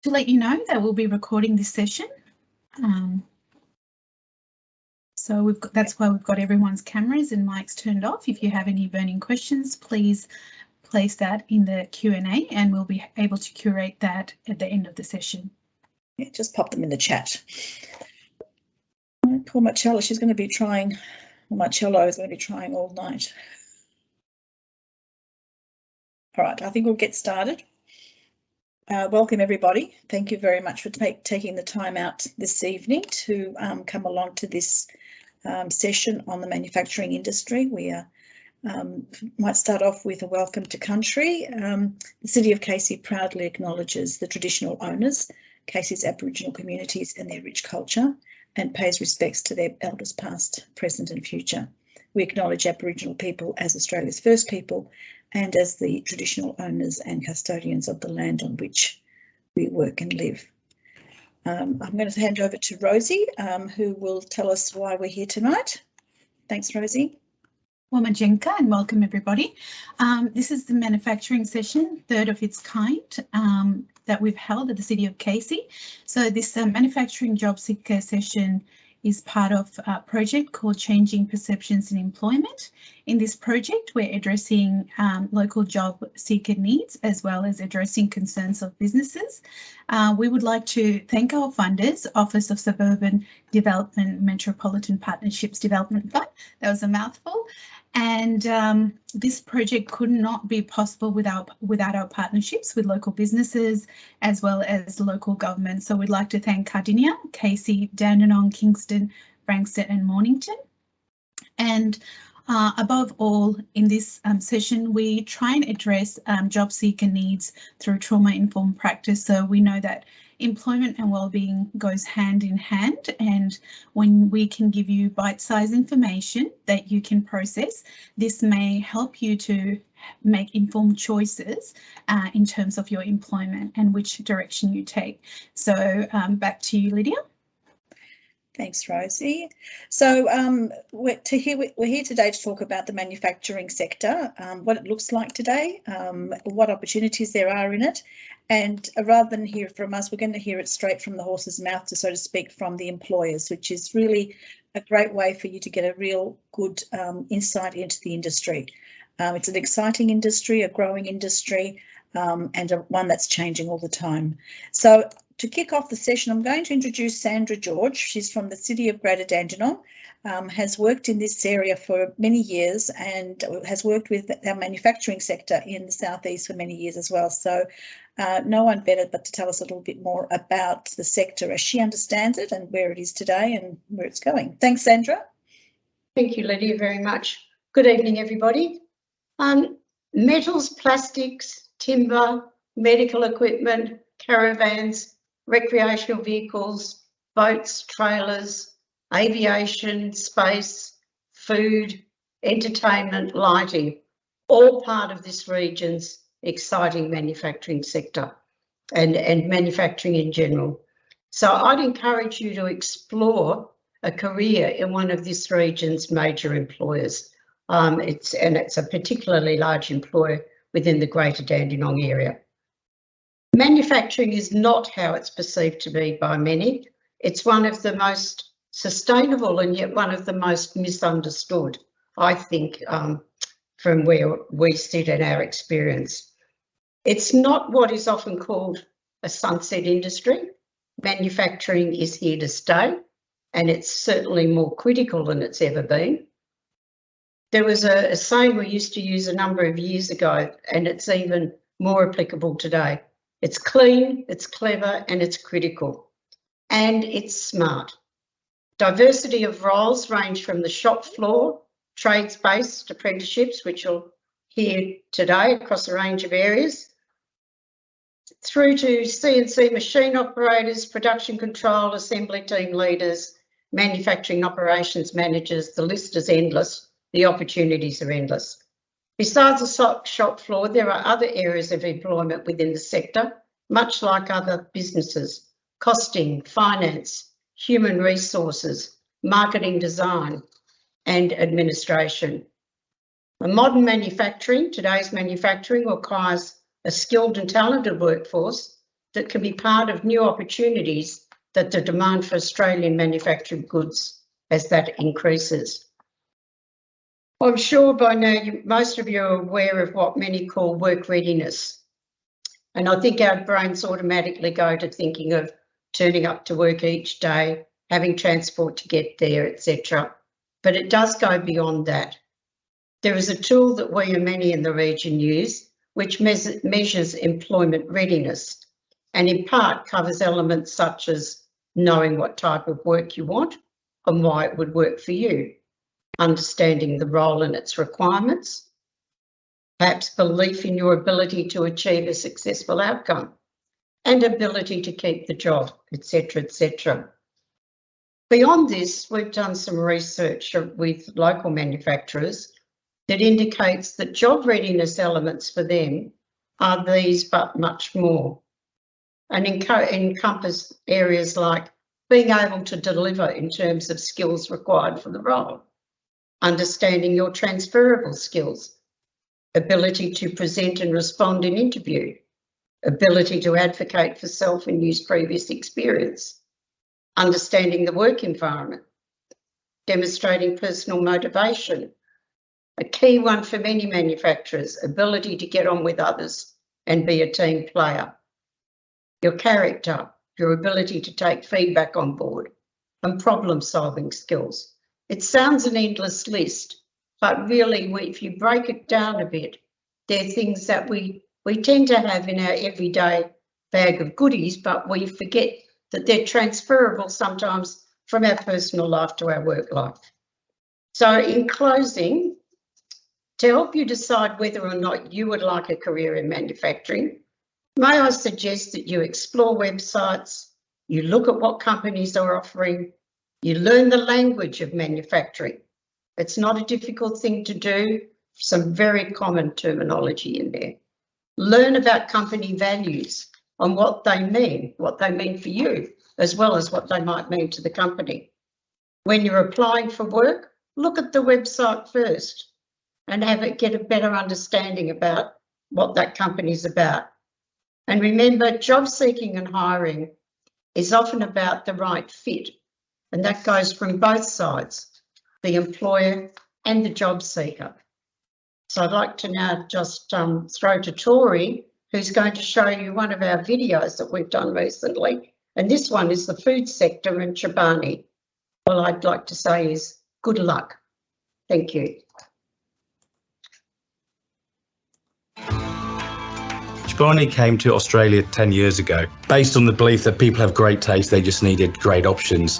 To let you know that we'll be recording this session. So that's why we've got everyone's cameras and mics turned off. If you have any burning questions, please place that in the Q&A and we'll be able to curate that at the end of the session. Yeah, just pop them in the chat. Poor Marcella, she's going to be trying, Marcello is going to be trying all night. All right, I think we'll get started. Welcome everybody. Thank you very much for taking the time out this evening to come along to this session on the manufacturing industry. We might start off with a welcome to country. The City of Casey proudly acknowledges the traditional owners, Casey's Aboriginal communities and their rich culture, and pays respects to their elders past, present and future. We acknowledge Aboriginal people as Australia's first people and as the traditional owners and custodians of the land on which we work and live. I'm going to hand over to Rosie, who will tell us why we're here tonight. Thanks, Rosie. Well, Majenka, and welcome everybody. This is the manufacturing session, third of its kind, that we've held at the City of Casey. So this manufacturing job seeker session is part of a project called Changing Perceptions in Employment. In this project, we're addressing local job seeker needs as well as addressing concerns of businesses. We would like to thank our funders, Office of Suburban Development Metropolitan Partnerships Development Fund. That was a mouthful. And this project could not be possible without our partnerships with local businesses as well as local government. So we'd like to thank Cardinia, Casey, Dandenong, Kingston, Frankston and Mornington. And above all, in this session, we try and address job seeker needs through trauma-informed practice. So we know that employment and wellbeing goes hand in hand, and when we can give you bite-sized information that you can process, this may help you to make informed choices in terms of your employment and which direction you take. So back to you, Lydia. Thanks, Rosie. So we're here today to talk about the manufacturing sector, what it looks like today, what opportunities there are in it. And rather than hear from us, we're going to hear it straight from the horse's mouth, to so to speak, from the employers, which is really a great way for you to get a real good insight into the industry. It's an exciting industry, a growing industry, and one that's changing all the time. So to kick off the session, I'm going to introduce Sandra George. She's from the City of Greater Dandenong, has worked in this area for many years and has worked with our manufacturing sector in the southeast for many years as well. So no one better but to tell us a little bit more about the sector as she understands it and where it is today and where it's going. Thanks, Sandra. Thank you, Lydia, very much. Good evening, everybody. Metals, plastics, timber, medical equipment, caravans, recreational vehicles, boats, trailers, aviation, space, food, entertainment, lighting, all part of this region's exciting manufacturing sector and manufacturing in general. So I'd encourage you to explore a career in one of this region's major employers. It's a particularly large employer within the Greater Dandenong area. Manufacturing is not how it's perceived to be by many. It's one of the most sustainable and yet one of the most misunderstood, I think, from where we sit in our experience. It's not what is often called a sunset industry. Manufacturing is here to stay, and it's certainly more critical than it's ever been. There was a saying we used to use a number of years ago, and it's even more applicable today. It's clean, it's clever, and it's critical. And it's smart. Diversity of roles range from the shop floor, trades-based apprenticeships, which you'll hear today across a range of areas, through to CNC machine operators, production control, assembly team leaders, manufacturing operations managers. The list is endless. The opportunities are endless. Besides the shop floor, there are other areas of employment within the sector, much like other businesses: costing, finance, human resources, marketing design, and administration. Modern manufacturing, today's manufacturing, requires a skilled and talented workforce, that can be part of new opportunities that the demand for Australian manufactured goods as that increases. I'm sure by now most of you are aware of what many call work readiness. And I think our brains automatically go to thinking of turning up to work each day, having transport to get there, etc. But it does go beyond that. There is a tool that we and many in the region use which measures employment readiness and in part covers elements such as knowing what type of work you want and why it would work for you, understanding the role and its requirements, perhaps belief in your ability to achieve a successful outcome and ability to keep the job, etc., etc. Beyond this, we've done some research with local manufacturers that indicates that job readiness elements for them are these but much more, and encompass areas like being able to deliver in terms of skills required for the role, understanding your transferable skills, ability to present and respond in interview, ability to advocate for self and use previous experience, understanding the work environment, demonstrating personal motivation, a key one for many manufacturers, ability to get on with others and be a team player, your character, your ability to take feedback on board, and problem-solving skills. It sounds an endless list, but really, if you break it down a bit, they're things that we tend to have in our everyday bag of goodies, but we forget that they're transferable sometimes from our personal life to our work life. So in closing, to help you decide whether or not you would like a career in manufacturing, may I suggest that you explore websites, you look at what companies are offering, you learn the language of manufacturing. It's not a difficult thing to do, some very common terminology in there. Learn about company values and what they mean for you, as well as what they might mean to the company. When you're applying for work, look at the website first and get a better understanding about what that company's about. And remember, job seeking and hiring is often about the right fit, and that goes from both sides, the employer and the job seeker. So I'd like to now just throw to Tori, who's going to show you one of our videos that we've done recently. And this one is the food sector in Chobani. All I'd like to say is good luck. Thank you. Chobani came to Australia 10 years ago, based on the belief that people have great taste, they just needed great options.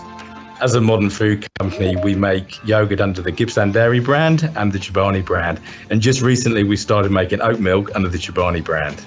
As a modern food company, we make yogurt under the Gippsland Dairy brand and the Chobani brand. And just recently, we started making oat milk under the Chobani brand.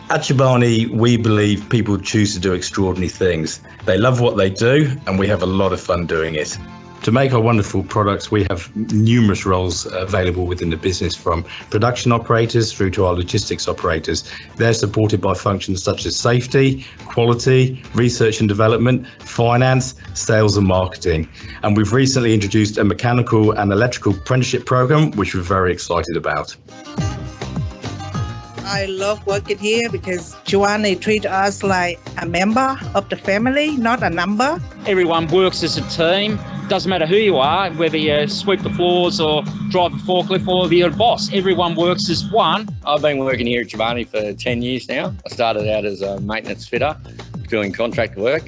At Chobani, we believe people choose to do extraordinary things. They love what they do, and we have a lot of fun doing it. To make our wonderful products, we have numerous roles available within the business, from production operators through to our logistics operators. They're supported by functions such as safety, quality, research and development, finance, sales and marketing. And we've recently introduced a mechanical and electrical apprenticeship program, which we're very excited about. I love working here because Chobani treats us like a member of the family, not a number. Everyone works as a team. Doesn't matter who you are, whether you sweep the floors or drive a forklift or you're a boss. Everyone works as one. I've been working here at Chobani for 10 years now. I started out as a maintenance fitter doing contract work,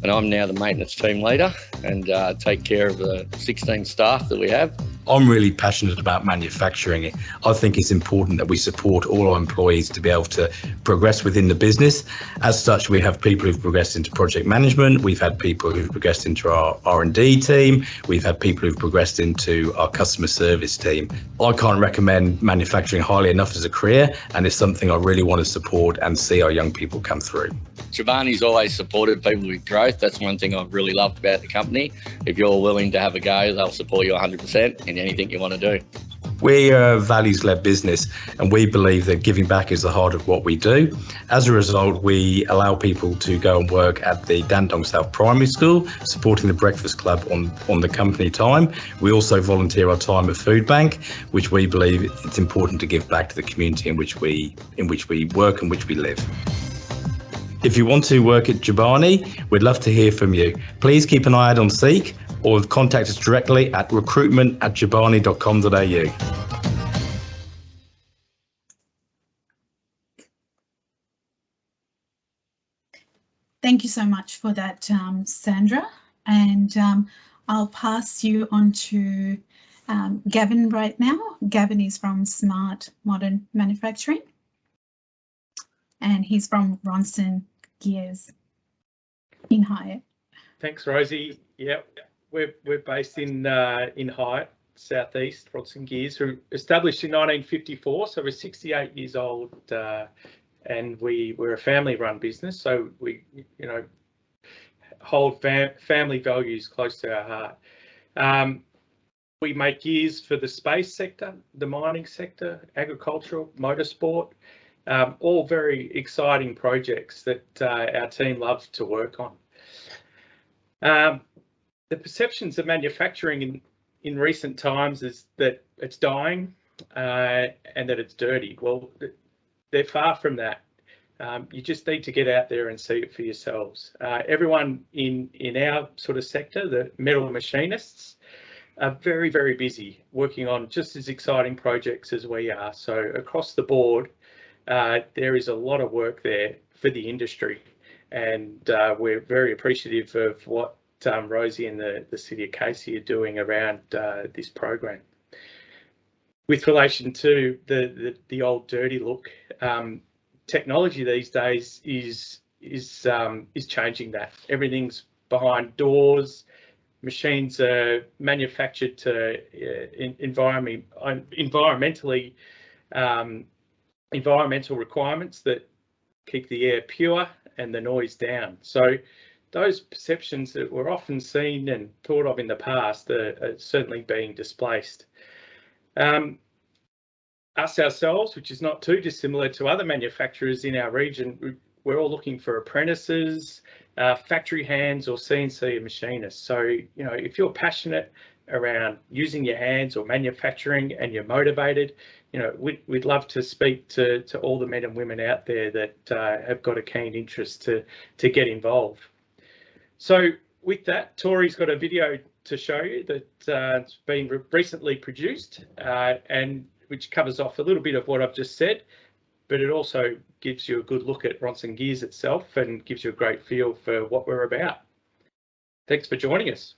and I'm now the maintenance team leader and take care of the 16 staff that we have. I'm really passionate about manufacturing. I think it's important that we support all our employees to be able to progress within the business. As such, we have people who've progressed into project management. We've had people who've progressed into our R&D team. We've had people who've progressed into our customer service team. I can't recommend manufacturing highly enough as a career, and it's something I really want to support and see our young people come through. Chobani's always supported people with growth. That's one thing I've really loved about the company. If you're willing to have a go, they'll support you 100% in anything you want to do. We're a values-led business, and we believe that giving back is the heart of what we do. As a result, we allow people to go and work at the Dandong South Primary School, supporting the Breakfast Club on the company time. We also volunteer our time at Food Bank, which we believe it's important to give back to the community in which we work and which we live. If you want to work at Jabani, we'd love to hear from you. Please keep an eye out on Seek or contact us directly at recruitment@jabani.com.au. Thank you so much for that, Sandra. And I'll pass you on to Gavin right now. Gavin is from Smart Modern Manufacturing, and he's from Ronson Gears in Hyatt. Thanks, Rosie. Yep, we're based in Hyatt, southeast. Ronson Gears, who established in 1954, so we're 68 years old, and we're a family-run business. So we, hold family values close to our heart. We make gears for the space sector, the mining sector, agricultural, motorsport. All very exciting projects that our team loves to work on. The perceptions of manufacturing in recent times is that it's dying and that it's dirty. Well, they're far from that. You just need to get out there and see it for yourselves. Everyone in our sort of sector, the metal machinists, are very, very busy working on just as exciting projects as we are. So across the board, there is a lot of work there for the industry, and we're very appreciative of what Rosie and the City of Casey are doing around this program. With relation to the old dirty look, technology these days is changing that. Everything's behind doors. Machines are manufactured to environmental requirements that keep the air pure and the noise down. So those perceptions that were often seen and thought of in the past are certainly being displaced. Us ourselves, which is not too dissimilar to other manufacturers in our region, we're all looking for apprentices, factory hands or CNC machinists. So, if you're passionate around using your hands or manufacturing and you're motivated, we'd love to speak to all the men and women out there that have got a keen interest to get involved. So with that, Tori's got a video to show you that it's been recently produced and which covers off a little bit of what I've just said, but it also gives you a good look at Ronson Gears itself and gives you a great feel for what we're about. Thanks for joining us.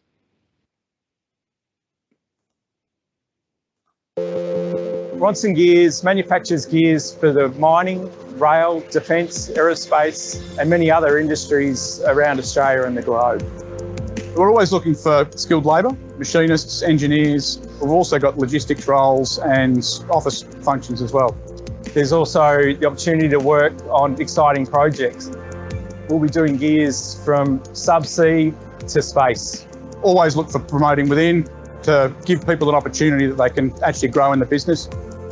Ronson Gears manufactures gears for the mining, rail, defence, aerospace and many other industries around Australia and the globe. We're always looking for skilled labour, machinists, engineers. We've also got logistics roles and office functions as well. There's also the opportunity to work on exciting projects. We'll be doing gears from subsea to space. Always look for promoting within to give people an opportunity that they can actually grow in the business.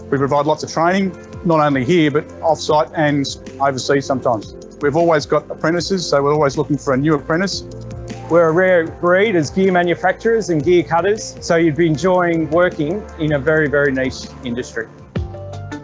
We provide lots of training, not only here, but off-site and overseas sometimes. We've always got apprentices, so we're always looking for a new apprentice. We're a rare breed as gear manufacturers and gear cutters, so you'd be enjoying working in a very, very niche industry.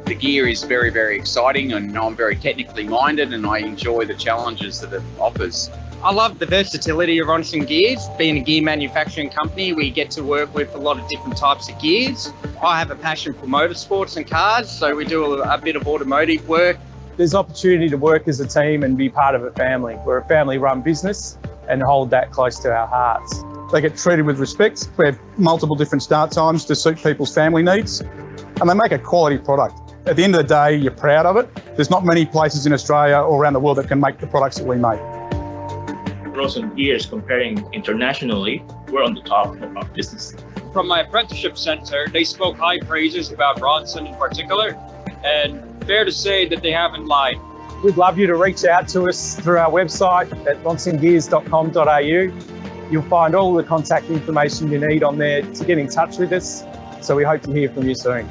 The gear is very, very exciting, and I'm very technically minded and I enjoy the challenges that it offers. I love the versatility of Ronson Gears. Being a gear manufacturing company, we get to work with a lot of different types of gears. I have a passion for motorsports and cars, so we do a bit of automotive work. There's opportunity to work as a team and be part of a family. We're a family-run business and hold that close to our hearts. They get treated with respect. We have multiple different start times to suit people's family needs, and they make a quality product. At the end of the day, you're proud of it. There's not many places in Australia or around the world that can make the products that we make. Ronson Gears, comparing internationally, we're on the top of our business. From my apprenticeship centre, they spoke high praises about Ronson in particular, and fair to say that they haven't lied. We'd love you to reach out to us through our website at ronsongears.com.au. You'll find all the contact information you need on there to get in touch with us, so we hope to hear from you soon.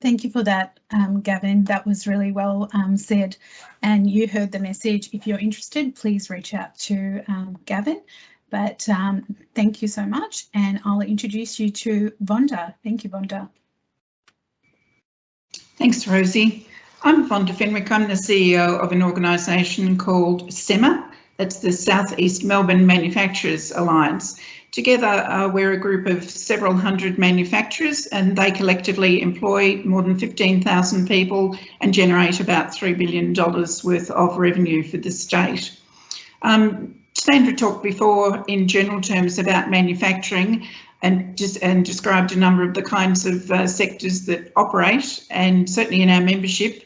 Thank you for that, Gavin. That was really well said, and you heard the message. If you're interested, please reach out to Gavin. But thank you so much, and I'll introduce you to Vonda. Thank you, Vonda. Thanks, Rosie. I'm Vonda Fenwick. I'm the CEO of an organisation called SEMA. That's the South East Melbourne Manufacturers Alliance. Together, we're a group of several hundred manufacturers, and they collectively employ more than 15,000 people and generate about $3 billion worth of revenue for the state. Sandra talked before in general terms about manufacturing and described a number of the kinds of sectors that operate, and certainly in our membership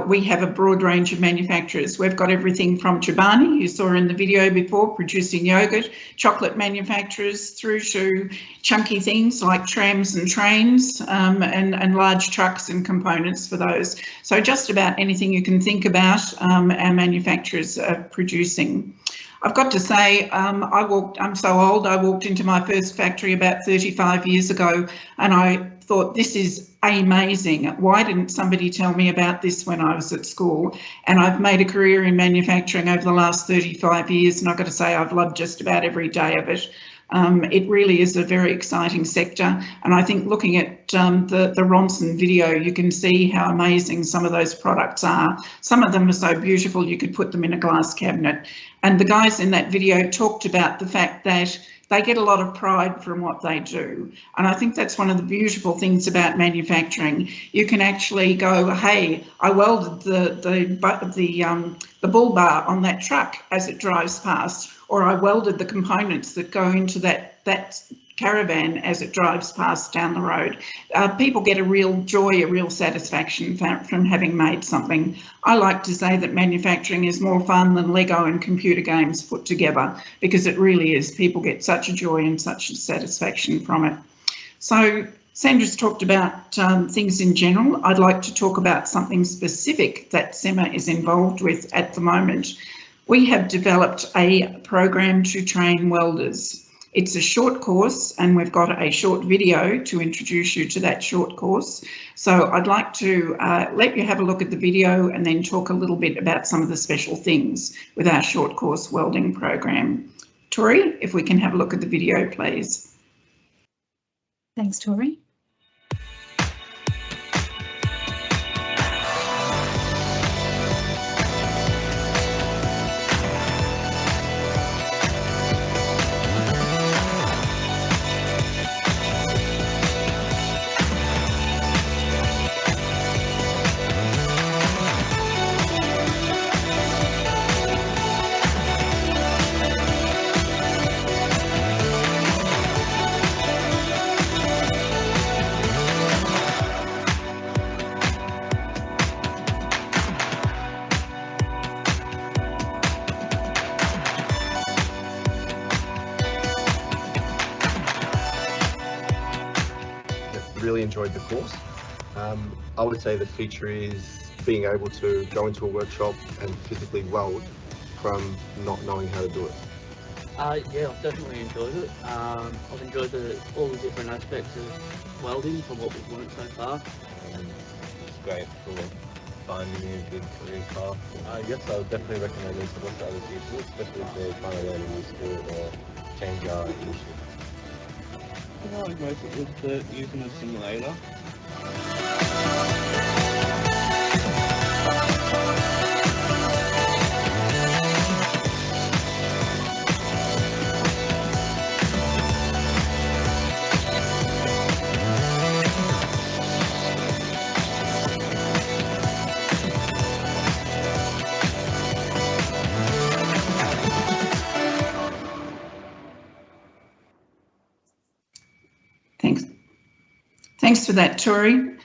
we have a broad range of manufacturers. We've got everything from Chobani, you saw in the video before, producing yogurt, chocolate manufacturers, through to chunky things like trams and trains, and large trucks and components for those. So just about anything you can think about, our manufacturers are producing. I've got to say, I'm so old, I walked into my first factory about 35 years ago, and I thought, this is amazing. Why didn't somebody tell me about this when I was at school? And I've made a career in manufacturing over the last 35 years, and I've got to say I've loved just about every day of it. It really is a very exciting sector, and I think looking at the Ronson video, you can see how amazing some of those products are. Some of them are so beautiful you could put them in a glass cabinet. And the guys in that video talked about the fact that they get a lot of pride from what they do. And I think that's one of the beautiful things about manufacturing. You can actually go, hey, I welded the bull bar on that truck as it drives past, or I welded the components that go into that caravan as it drives past down the road. People get a real joy, a real satisfaction from having made something. I like to say that manufacturing is more fun than Lego and computer games put together, because it really is. People get such a joy and such a satisfaction from it. So Sandra's talked about things in general. I'd like to talk about something specific that SEMA is involved with at the moment. We have developed a program to train welders. It's a short course, and we've got a short video to introduce you to that short course. So I'd like to let you have a look at the video and then talk a little bit about some of the special things with our short course welding program. Tori, if we can have a look at the video, please. Thanks, Tori. Really enjoyed the course. I would say the feature is being able to go into a workshop and physically weld from not knowing how to do it. Yeah, I've definitely enjoyed it. I've enjoyed all the different aspects of welding from what we've learned so far. It's great for finding a good career path. Yes, I would definitely recommend this to other people, especially if they're trying to learn a new skill or change our industry. I like most of it was using a simulator. Thanks for that, Tori.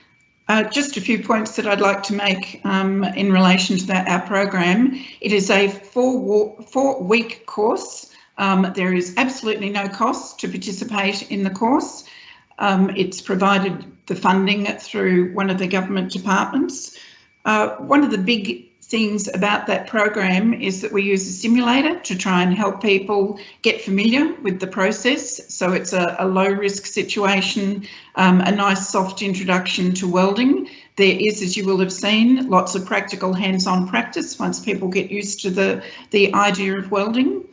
Just a few points that I'd like to make in relation to our program. It is a four-week course. There is absolutely no cost to participate in the course. It's provided the funding through one of the government departments. One of the big things about that program is that we use a simulator to try and help people get familiar with the process. So it's a low risk situation, a nice soft introduction to welding. There is, as you will have seen, lots of practical hands-on practice once people get used to the idea of welding.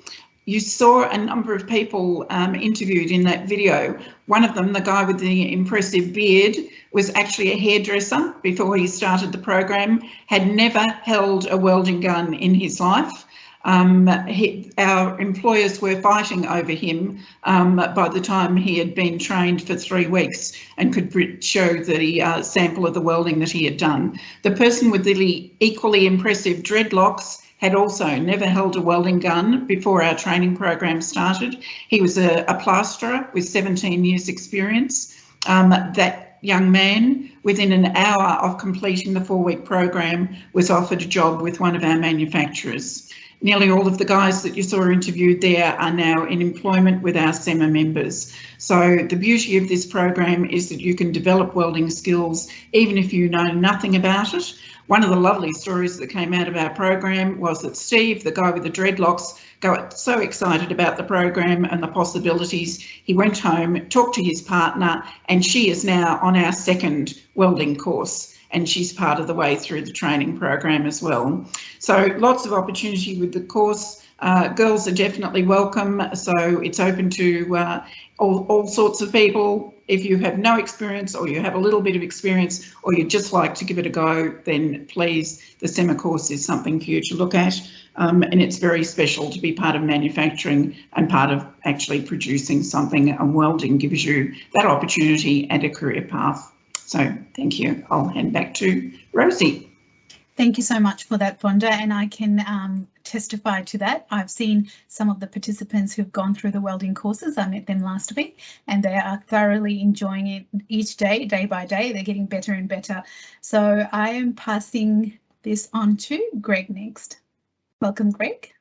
you saw a number of people interviewed in that video. One of them, the guy with the impressive beard, was actually a hairdresser before he started the program, had never held a welding gun in his life. Our employers were fighting over him by the time he had been trained for 3 weeks and could show the sample of the welding that he had done. The person with the equally impressive dreadlocks had also never held a welding gun before our training program started. He was a plasterer with 17 years experience. That young man, within an hour of completing the 4-week program, was offered a job with one of our manufacturers. Nearly all of the guys that you saw interviewed there are now in employment with our SEMA members. So the beauty of this program is that you can develop welding skills even if you know nothing about it. One of the lovely stories that came out of our program was that Steve, the guy with the dreadlocks, got so excited about the program and the possibilities, he went home, talked to his partner, and she is now on our 2nd welding course, and she's part of the way through the training program as well. So lots of opportunity with the course. Girls are definitely welcome, so it's open to all sorts of people. If you have no experience or you have a little bit of experience or you'd just like to give it a go, then please, the SEMA course is something for you to look at, and it's very special to be part of manufacturing and part of actually producing something, and welding gives you that opportunity and a career path. So thank you. I'll hand back to Rosie. Thank you so much for that, Vonda, and I can testify to that. I've seen some of the participants who've gone through the welding courses. I met them last week and they are thoroughly enjoying it each day, day by day. They're getting better and better. So I am passing this on to Greg next. Welcome, Greg.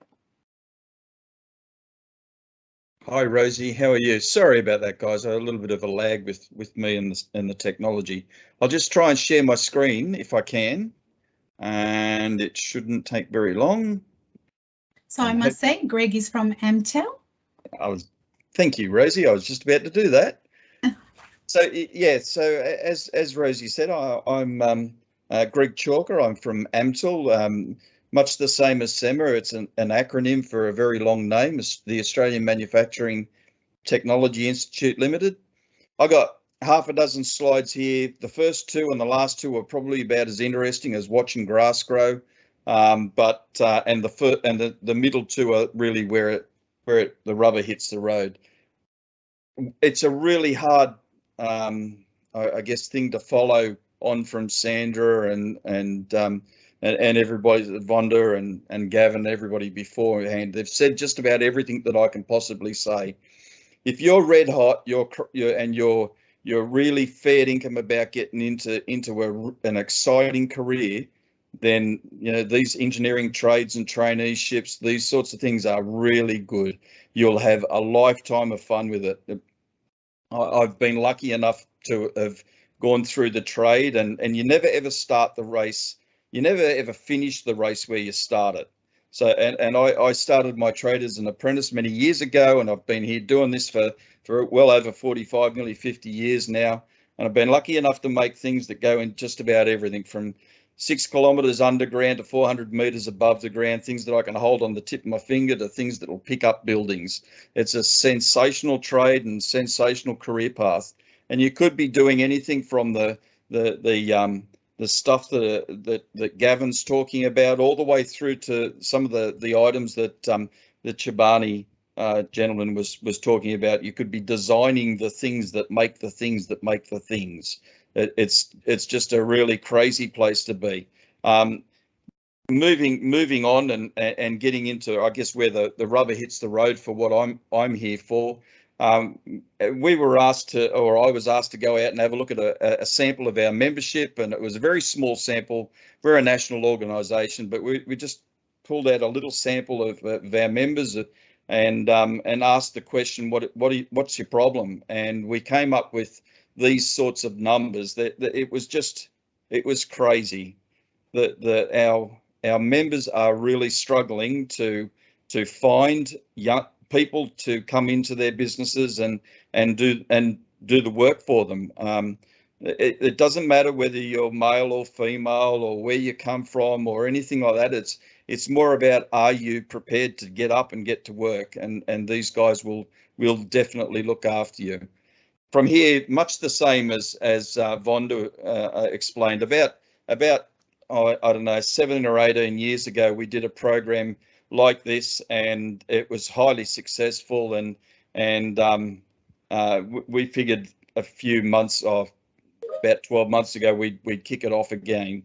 Hi, Rosie. How are you? Sorry about that, guys. I had a little bit of a lag with me and the technology. I'll just try and share my screen if I can. And it shouldn't take very long. So I must say, Greg is from Amtel. Thank you, Rosie. I was just about to do that. So yeah, so as Rosie said, I'm Greg Chalker. I'm from Amtel. Much the same as SEMA. It's an acronym for a very long name. It's the Australian Manufacturing Technology Institute Limited. I got half a dozen slides here. The first 2 and the last 2 are probably about as interesting as watching grass grow, but the middle 2 are really where the rubber hits the road. It's a really hard, I guess, thing to follow on from Sandra and everybody, Vonda and Gavin, everybody beforehand. They've said just about everything that I can possibly say. If you're red hot, you're really fair income about getting into an exciting career, then these engineering trades and traineeships, these sorts of things are really good. You'll have a lifetime of fun with it. I've been lucky enough to have gone through the trade, and you never ever start the race. You never ever finish the race where you started. So, and I started my trade as an apprentice many years ago, and I've been here doing this for well over 45, nearly 50 years now. And I've been lucky enough to make things that go in just about everything from 6 kilometres underground to 400 metres above the ground, things that I can hold on the tip of my finger to things that will pick up buildings. It's a sensational trade and sensational career path. And you could be doing anything from the stuff that Gavin's talking about, all the way through to some of the items that the Chobani gentleman was talking about. You could be designing the things that make the things that make the things. It's just a really crazy place to be. Moving on and getting into, I guess, where the rubber hits the road for what I'm here for. We were asked to, or I was asked to go out and have a look at a sample of our membership, and it was a very small sample. We're a national organisation, but we just pulled out a little sample of our members and asked the question, what's your problem? And we came up with these sorts of numbers that it was crazy. Our members are really struggling to find young people to come into their businesses and do the work for them. It doesn't matter whether you're male or female or where you come from or anything like that. It's more about, are you prepared to get up and get to work? And these guys will definitely look after you. From here, much the same as Vonda explained, about I don't know, 17 or 18 years ago, we did a program like this, and it was highly successful. And we figured a few months off, about 12 months ago, we'd kick it off again.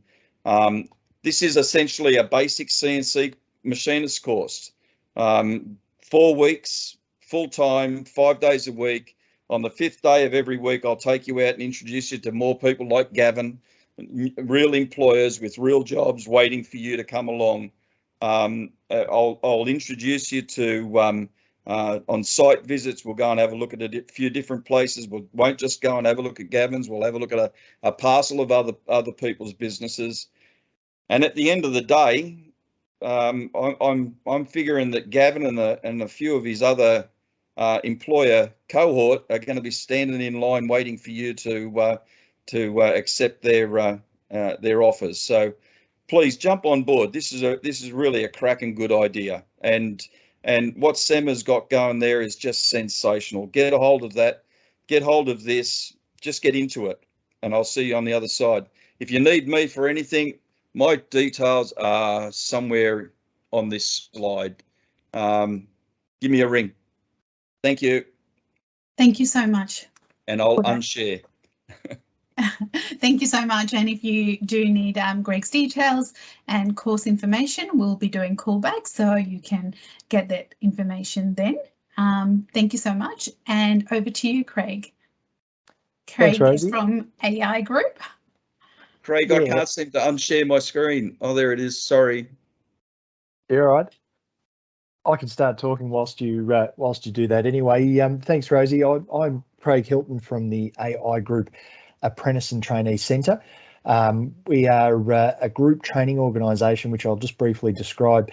This is essentially a basic CNC machinist course. 4 weeks, full time, 5 days a week. On the 5th day of every week, I'll take you out and introduce you to more people like Gavin, real employers with real jobs waiting for you to come along. I'll introduce you to on-site visits. We'll go and have a look at a few different places. We won't just go and have a look at Gavin's. We'll have a look at a parcel of other people's businesses. And at the end of the day, I'm figuring that Gavin and a few of his other employer cohort are going to be standing in line waiting for you to accept their offers. So please jump on board. This is really a cracking good idea, and what SEMA's got going there is just sensational. Get a hold of that. Get hold of this. Just get into it, and I'll see you on the other side. If you need me for anything, my details are somewhere on this slide. Give me a ring. Thank you. Thank you so much. And I'll unshare. Thank you so much. And if you do need Greg's details and course information, we'll be doing callbacks, so you can get that information then. Thank you so much. And over to you, Craig. Craig is from AI Group. Craig, I can't seem to unshare my screen. Oh, there it is. Sorry. You're all right. I can start talking whilst you do that. Anyway, thanks, Rosie. I'm Craig Hilton from the AI Group Apprentice and Trainee Centre. We are a group training organisation, which I'll just briefly describe.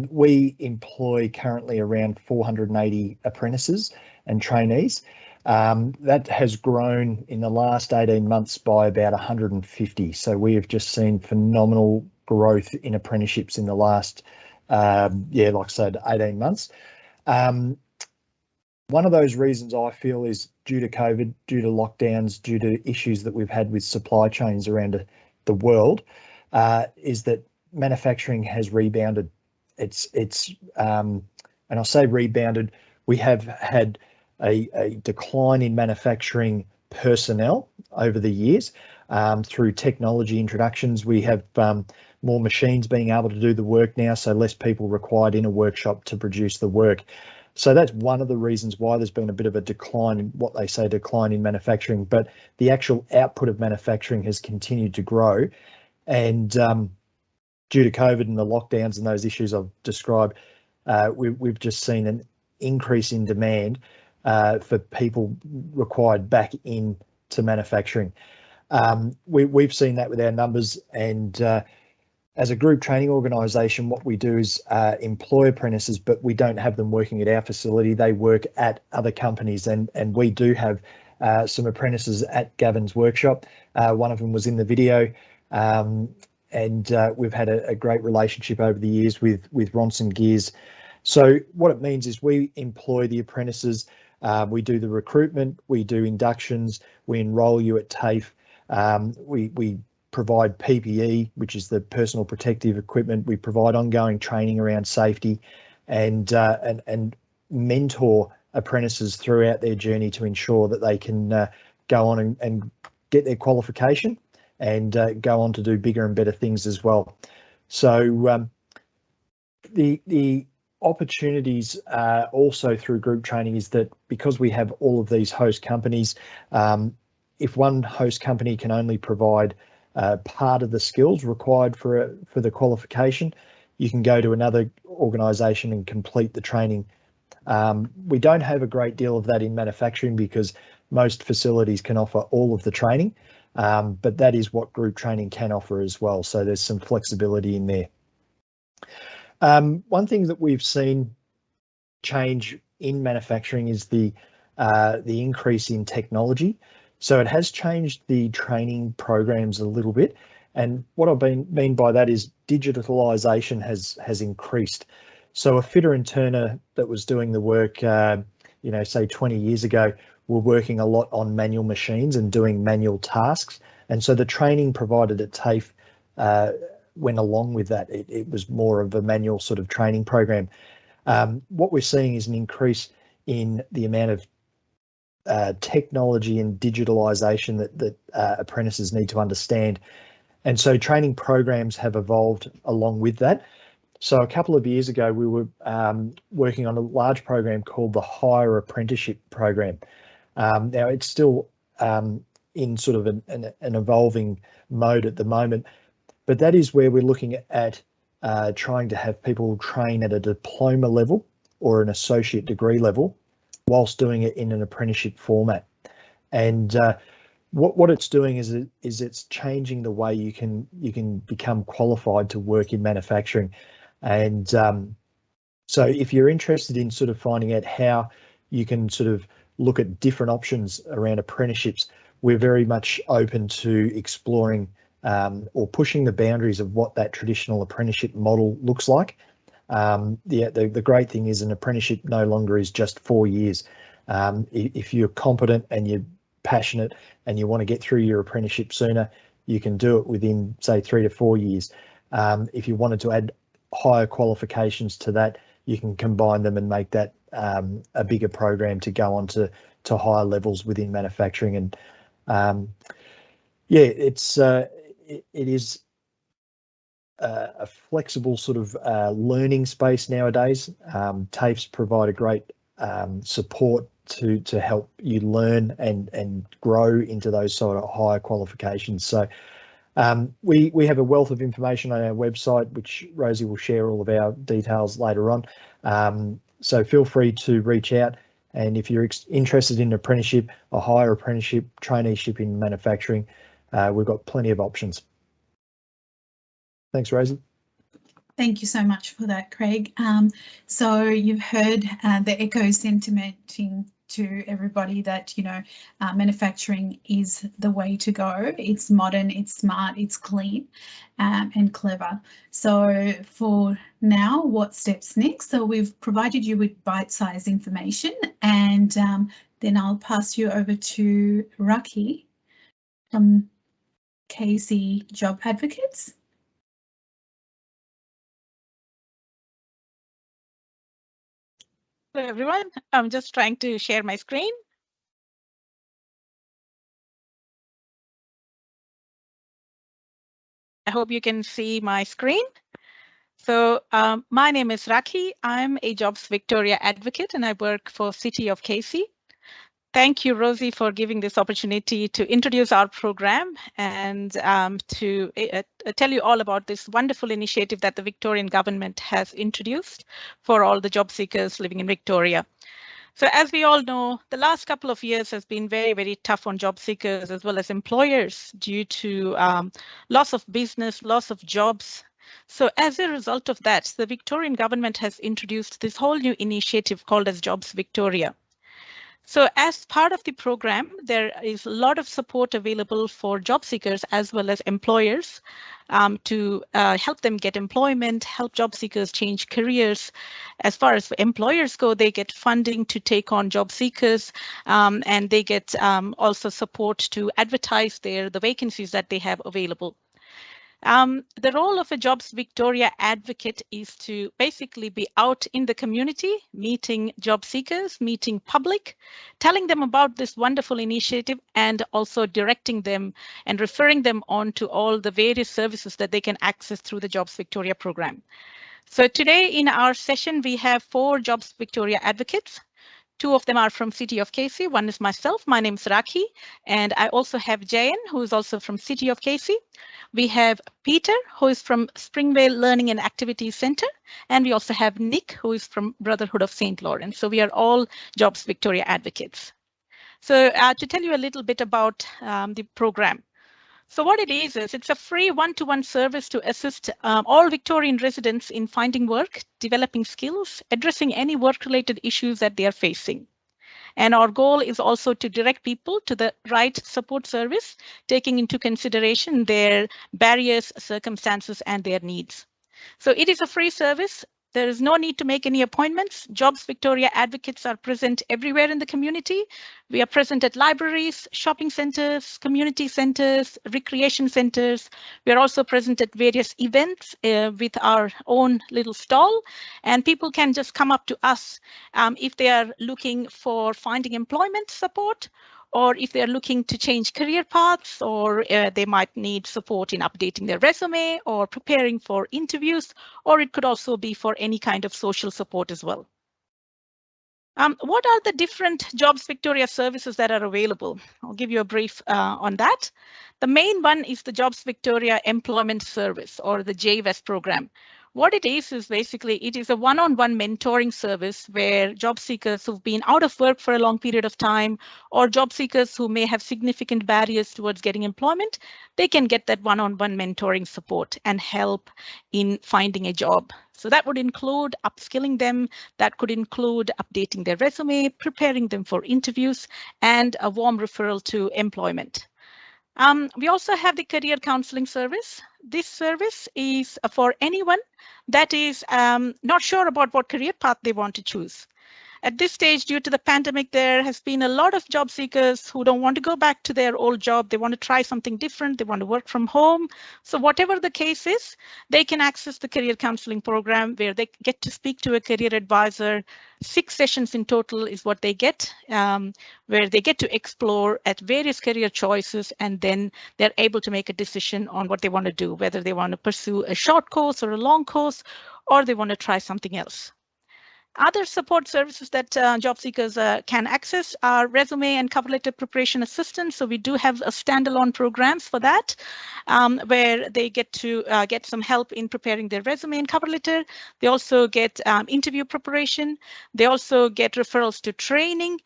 We employ currently around 480 apprentices and trainees. That has grown in the last 18 months by about 150. So we have just seen phenomenal growth in apprenticeships in the last, like I said, 18 months. One of those reasons I feel is due to COVID, due to lockdowns, due to issues that we've had with supply chains around the world, is that manufacturing has rebounded. And I say rebounded, we have had a decline in manufacturing personnel over the years. Through technology introductions, we have more machines being able to do the work now, so less people required in a workshop to produce the work. So that's one of the reasons why there's been a bit of a decline in what they say decline in manufacturing, but the actual output of manufacturing has continued to grow. And due to COVID and the lockdowns and those issues I've described, we've just seen an increase in demand for people required back into manufacturing. We've seen that with our numbers, and as a group training organisation, what we do is employ apprentices, but we don't have them working at our facility. They work at other companies, and we do have some apprentices at Gavin's workshop. One of them was in the video, and we've had a great relationship over the years with Ronson Gears. So what it means is we employ the apprentices, we do the recruitment, we do inductions, we enrol you at TAFE, we provide PPE, which is the personal protective equipment. We provide ongoing training around safety, and mentor apprentices throughout their journey to ensure that they can go on and get their qualification and go on to do bigger and better things as well. So the opportunities also through group training is that because we have all of these host companies, if one host company can only provide part of the skills required for the qualification, you can go to another organisation and complete the training. We don't have a great deal of that in manufacturing because most facilities can offer all of the training, but that is what group training can offer as well. So there's some flexibility in there. One thing that we've seen change in manufacturing is the increase in technology. So it has changed the training programs a little bit, And what I mean by that is digitalisation has increased. So a fitter and turner that was doing the work, you know, say 20 years ago, were working a lot on manual machines and doing manual tasks. And so the training provided at TAFE went along with that. It was more of a manual sort of training program. What we're seeing is an increase in the amount of technology and digitalisation that apprentices need to understand. And so training programs have evolved along with that. So a couple of years ago, we were working on a large program called the Hire Apprenticeship Program. Now, it's still in sort of an evolving mode at the moment, but that is where we're looking at trying to have people train at a diploma level or an associate degree level whilst doing it in an apprenticeship format. And what it's doing is it's changing the way you can become qualified to work in manufacturing. And so if you're interested in sort of finding out how you can sort of look at different options around apprenticeships, we're very much open to exploring or pushing the boundaries of what that traditional apprenticeship model looks like. The great thing is an apprenticeship no longer is just 4 years. If you're competent and you're passionate and you want to get through your apprenticeship sooner, you can do it within, say, 3 to 4 years. If you wanted to add higher qualifications to that, you can combine them and make that a bigger program to go on to higher levels within manufacturing. And yeah, it is a flexible sort of learning space nowadays. TAFEs provide a great support to help you learn and grow into those sort of higher qualifications. So we have a wealth of information on our website, which Rosie will share all of our details later on. So feel free to reach out. And if you're interested in apprenticeship, a higher apprenticeship, traineeship in manufacturing, we've got plenty of options. Thanks, Rosie. Thank you so much for that, Craig. So you've heard the echo sentimenting to everybody that, you know, manufacturing is the way to go. It's modern, it's smart, it's clean, and clever. So for now, what steps next? So we've provided you with bite-sized information, and then I'll pass you over to Raki from Casey Job Advocates. Hello everyone, I'm just trying to share my screen. I hope you can see my screen. So my name is Raki. I'm a Jobs Victoria advocate and I work for City of Casey. Thank you, Rosie, for giving this opportunity to introduce our program and to tell you all about this wonderful initiative that the Victorian government has introduced for all the job seekers living in Victoria. So as we all know, the last couple of years has been very, very tough on job seekers as well as employers due to loss of business, loss of jobs. So as a result of that, the Victorian government has introduced this whole new initiative called as Jobs Victoria. So as part of the program, there is a lot of support available for job seekers as well as employers to help them get employment, help job seekers change careers. As far as employers go, they get funding to take on job seekers and they get also support to advertise the vacancies that they have available. The role of a Jobs Victoria advocate is to basically be out in the community, meeting job seekers, meeting public, telling them about this wonderful initiative and also directing them and referring them on to all the various services that they can access through the Jobs Victoria program. So today in our session, we have 4 Jobs Victoria advocates. 2 of them are from City of Casey. One is myself, my name is Raki, and I also have Jayan, who is also from City of Casey. We have Peter, who is from Springvale Learning and Activities Centre, and we also have Nick, who is from Brotherhood of St. Lawrence. So we are all Jobs Victoria advocates. So to tell you a little bit about the program. So what it is it's a free one-to-one service to assist all Victorian residents in finding work, developing skills, addressing any work-related issues that they are facing. And our goal is also to direct people to the right support service, taking into consideration their barriers, circumstances, and their needs. So it is a free service. There is no need to make any appointments. Jobs Victoria advocates are present everywhere in the community. We are present at libraries, shopping centres, community centres, recreation centres. We are also present at various events with our own little stall. And people can just come up to us if they are looking for finding employment support, or if they're looking to change career paths, or they might need support in updating their resume or preparing for interviews, or it could also be for any kind of social support as well. What are the different Jobs Victoria services that are available? I'll give you a brief on that. The main one is the Jobs Victoria Employment Service, or the JVES program. What it is basically, it is a one-on-one mentoring service where job seekers who've been out of work for a long period of time, or job seekers who may have significant barriers towards getting employment, they can get that one-on-one mentoring support and help in finding a job. So that would include upskilling them, that could include updating their resume, preparing them for interviews, and a warm referral to employment. We also have the career counselling service. This service is for anyone that is not sure about what career path they want to choose. At this stage, due to the pandemic, there has been a lot of job seekers who don't want to go back to their old job. They want to try something different. They want to work from home. So whatever the case is, they can access the career counseling program where they get to speak to a career advisor. 6 sessions in total is what they get, where they get to explore at various career choices, and then they're able to make a decision on what they want to do, whether they want to pursue a short course or a long course, or they want to try something else. Other support services that job seekers can access are resume and cover letter preparation assistance. So we do have a standalone programs for that, where they get to get some help in preparing their resume and cover letter. They also get interview preparation. They also get referrals to training.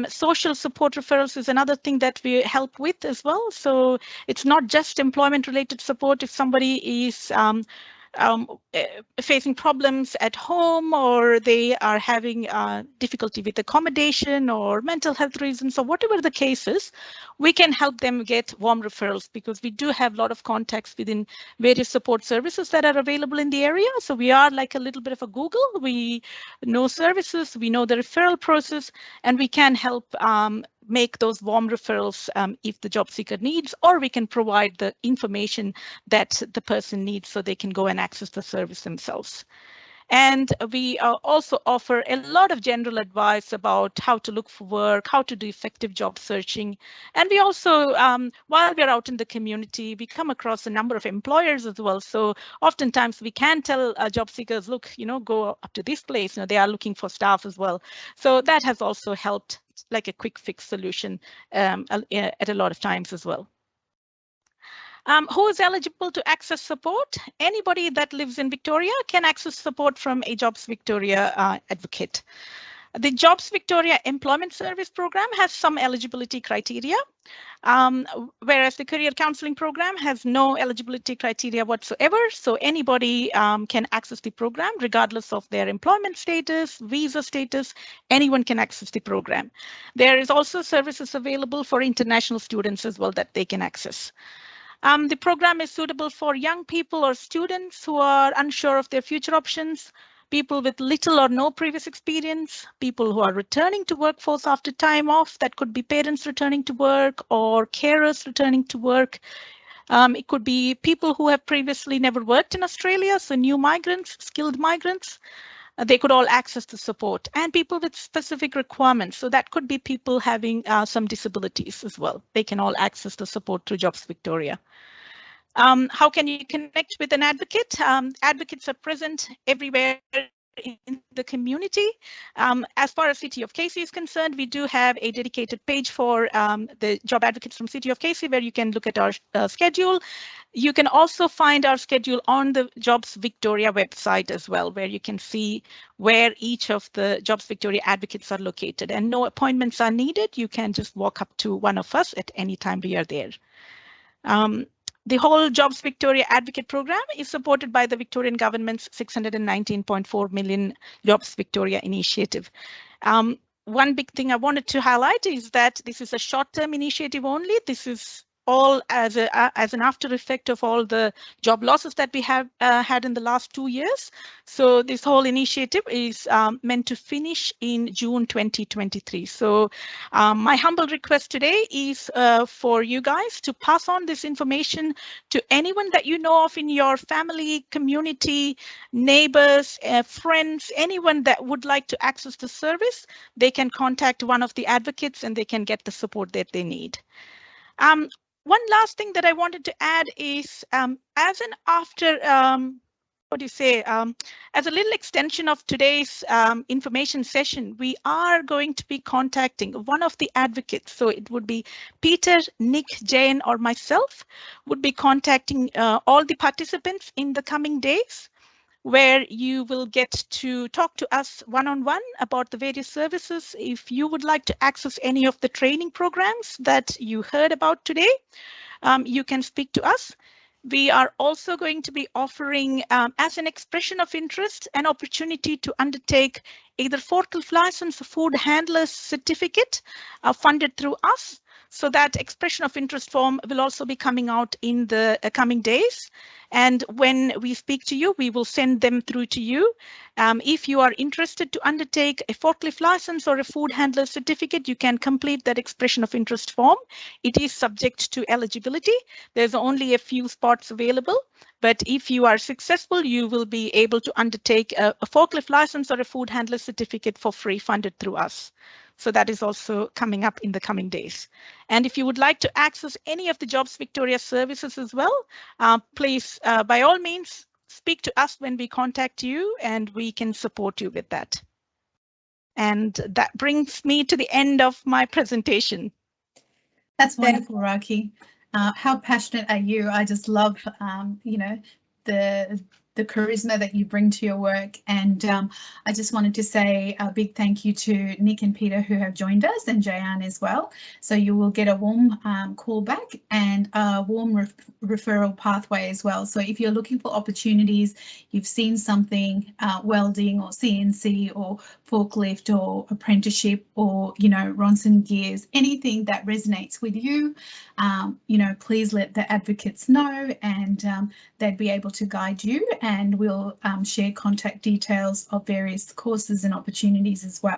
Social support referrals is another thing that we help with as well. So it's not just employment related support. If somebody is facing problems at home, or they are having difficulty with accommodation or mental health reasons, or whatever the case is, we can help them get warm referrals, because we do have a lot of contacts within various support services that are available in the area. So we are like a little bit of a Google. We know services, we know the referral process, and we can help make those warm referrals if the job seeker needs, or we can provide the information that the person needs so they can go and access the service themselves. And we also offer a lot of general advice about how to look for work, how to do effective job searching. And we also, while we're out in the community, we come across a number of employers as well. So oftentimes we can tell job seekers, look, go up to this place, they are looking for staff as well. So that has also helped, like a quick fix solution at a lot of times as well. Who is eligible to access support? Anybody that lives in Victoria can access support from a Jobs Victoria advocate. The Jobs Victoria Employment Service Program has some eligibility criteria, whereas the Career Counselling Program has no eligibility criteria whatsoever. So anybody can access the program regardless of their employment status, visa status. Anyone can access the program. There is also services available for international students as well that they can access. The program is suitable for young people or students who are unsure of their future options, people with little or no previous experience, people who are returning to workforce after time off. That could be parents returning to work or carers returning to work. It could be people who have previously never worked in Australia, so new migrants, skilled migrants. They could all access the support, and people with specific requirements. So that could be people having some disabilities as well. They can all access the support through Jobs Victoria. How can you connect with an advocate? Advocates are present everywhere in the community. As far as City of Casey is concerned, we do have a dedicated page for the job advocates from City of Casey where you can look at our schedule. You can also find our schedule on the Jobs Victoria website as well, where you can see where each of the Jobs Victoria advocates are located, and no appointments are needed. You can just walk up to one of us at any time we are there. The whole Jobs Victoria Advocate Program is supported by the Victorian Government's $619.4 million Jobs Victoria initiative. one big thing I wanted to highlight is that this is a short-term initiative only. This is all as an after effect of all the job losses that we have had in the last 2 years. So this whole initiative is meant to finish in June 2023. So my humble request today is for you guys to pass on this information to anyone that you know of in your family, community, neighbors, friends, anyone that would like to access the service. They can contact one of the advocates and they can get the support that they need. One last thing that I wanted to add is as a little extension of today's information session, we are going to be contacting one of the advocates. So it would be Peter, Nick, Jane, or myself would be contacting all the participants in the coming days, where you will get to talk to us one-on-one about the various services. If you would like to access any of the training programs that you heard about today, you can speak to us. We are also going to be offering, as an expression of interest, an opportunity to undertake either forklift license or food handler certificate funded through us. So that expression of interest form will also be coming out in the coming days. And when we speak to you, we will send them through to you. If you are interested to undertake a forklift license or a food handler certificate, you can complete that expression of interest form. It is subject to eligibility. There's only a few spots available, but if you are successful, you will be able to undertake a forklift license or a food handler certificate for free, funded through us. So that is also coming up in the coming days. And if you would like to access any of the Jobs Victoria services as well, please, by all means, speak to us when we contact you and we can support you with that. And that brings me to the end of my presentation. That's wonderful, Raki. How passionate are you? I just love, you know, the charisma that you bring to your work. And I just wanted to say a big thank you to Nick and Peter who have joined us, and Jayan as well. So you will get a warm call back and a warm referral pathway as well. So if you're looking for opportunities, you've seen something, welding or CNC or forklift or apprenticeship or, you know, Ronson gears, anything that resonates with you, you know, please let the advocates know, and they'd be able to guide you, and we'll share contact details of various courses and opportunities as well.